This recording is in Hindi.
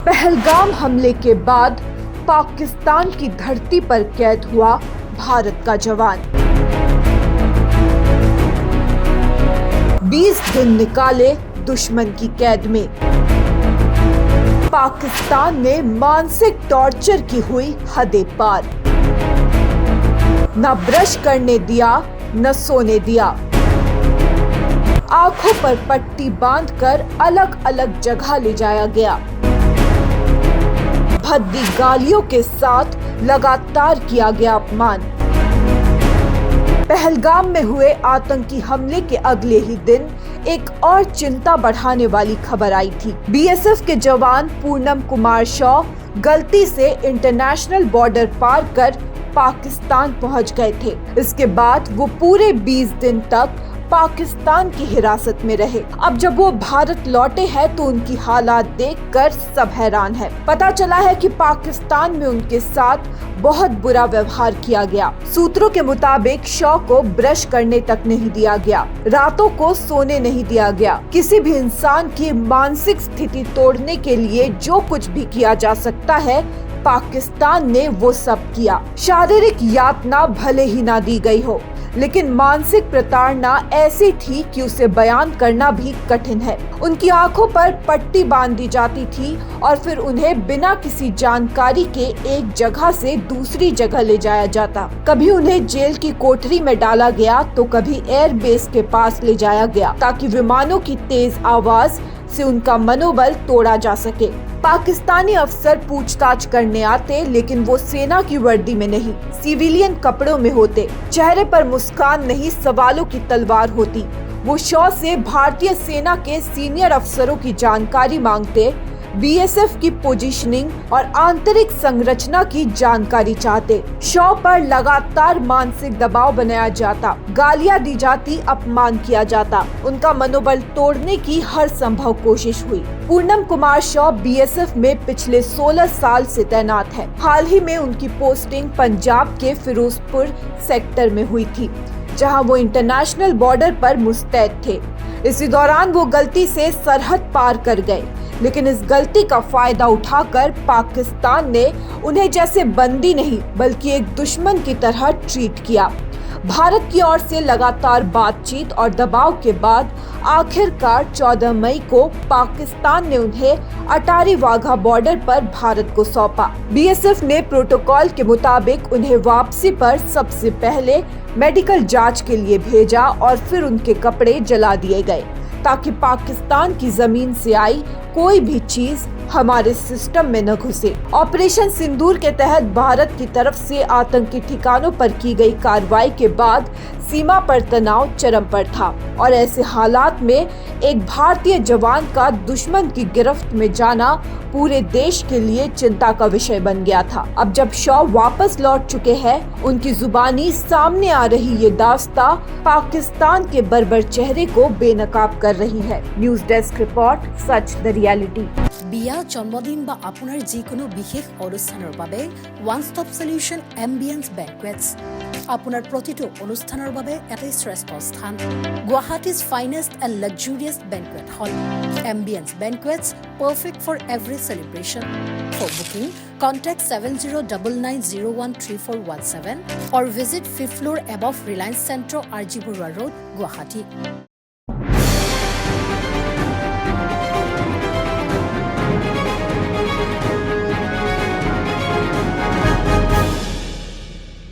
पहलगाम हमले के बाद पाकिस्तान की धरती पर कैद हुआ भारत का जवान। 20 दिन निकाले दुश्मन की कैद में। पाकिस्तान ने मानसिक टॉर्चर की हुई हदें पार। न ब्रश करने दिया, न सोने दिया। आंखों पर पट्टी बांधकर अलग अलग जगह ले जाया गया। भद्दी गालियों के साथ लगातार किया गया अपमान। पहलगाम में हुए आतंकी हमले के अगले ही दिन एक और चिंता बढ़ाने वाली खबर आई थी। बीएसएफ के जवान पूनम कुमार शॉ गलती से इंटरनेशनल बॉर्डर पार कर पाकिस्तान पहुंच गए थे। इसके बाद वो पूरे 20 दिन तक पाकिस्तान की हिरासत में रहे। अब जब वो भारत लौटे हैं तो उनकी हालात देखकर सब हैरान है। पता चला है कि पाकिस्तान में उनके साथ बहुत बुरा व्यवहार किया गया। सूत्रों के मुताबिक शॉ को ब्रश करने तक नहीं दिया गया, रातों को सोने नहीं दिया गया। किसी भी इंसान की मानसिक स्थिति तोड़ने के लिए जो कुछ भी किया जा सकता है, पाकिस्तान ने वो सब किया। शारीरिक यातना भले ही ना दी गई हो, लेकिन मानसिक प्रताड़ना ऐसी थी कि उसे बयान करना भी कठिन है। उनकी आंखों पर पट्टी बांध दी जाती थी और फिर उन्हें बिना किसी जानकारी के एक जगह से दूसरी जगह ले जाया जाता। कभी उन्हें जेल की कोठरी में डाला गया तो कभी एयरबेस के पास ले जाया गया, ताकि विमानों की तेज आवाज से उनका मनोबल तोड़ा जा सके। पाकिस्तानी अफसर पूछताछ करने आते, लेकिन वो सेना की वर्दी में नहीं, सिविलियन कपड़ों में होते। चेहरे पर मुस्कान नहीं, सवालों की तलवार होती। वो शॉ से भारतीय सेना के सीनियर अफसरों की जानकारी मांगते, बीएसएफ की पोजीशनिंग और आंतरिक संरचना की जानकारी चाहते। शॉ पर लगातार मानसिक दबाव बनाया जाता, गालियां दी जाती, अपमान किया जाता। उनका मनोबल तोड़ने की हर संभव कोशिश हुई। पूनम कुमार शॉ बीएसएफ में पिछले 16 साल से तैनात है। हाल ही में उनकी पोस्टिंग पंजाब के फिरोजपुर सेक्टर में हुई थी, जहां वो इंटरनेशनल बॉर्डर पर मुस्तैद थे। इसी दौरान वो गलती से सरहद पार कर गए, लेकिन इस गलती का फायदा उठाकर पाकिस्तान ने उन्हें जैसे बंदी नहीं बल्कि एक दुश्मन की तरह ट्रीट किया। भारत की ओर से लगातार बातचीत और दबाव के बाद आखिरकार 14 मई को पाकिस्तान ने उन्हें अटारी वाघा बॉर्डर पर भारत को सौंपा। बीएसएफ ने प्रोटोकॉल के मुताबिक उन्हें वापसी पर सबसे पहले मेडिकल जांच के लिए भेजा और फिर उनके कपड़े जला दिए गए, ताकि पाकिस्तान की जमीन से आई कोई भी चीज हमारे सिस्टम में न घुसे। ऑपरेशन सिंदूर के तहत भारत की तरफ से आतंकी ठिकानों पर की गई कार्रवाई के बाद सीमा पर तनाव चरम पर था और ऐसे हालात में एक भारतीय जवान का दुश्मन की गिरफ्त में जाना पूरे देश के लिए चिंता का विषय बन गया था। अब जब शॉ वापस लौट चुके हैं, उनकी जुबानी सामने आ रही ये दास्तां पाकिस्तान के बर्बर चेहरे को बेनकाब कर रही है। News desk report, such the reality. বিয়া জন্মদিন বা আপোনাৰ যিকোনো বিশেষ অনুষ্ঠানৰ বাবে one stop solution ambience banquets আপোনাৰ প্ৰতিটো অনুষ্ঠানৰ বাবে এটাই শ্ৰেষ্ঠ স্থান। Guwahati's finest and luxurious banquet hall ambience banquets, perfect for every celebration. For booking, contact 7099013417 or visit 5th floor above Reliance Centro, RG Burwa Road, Guwahati.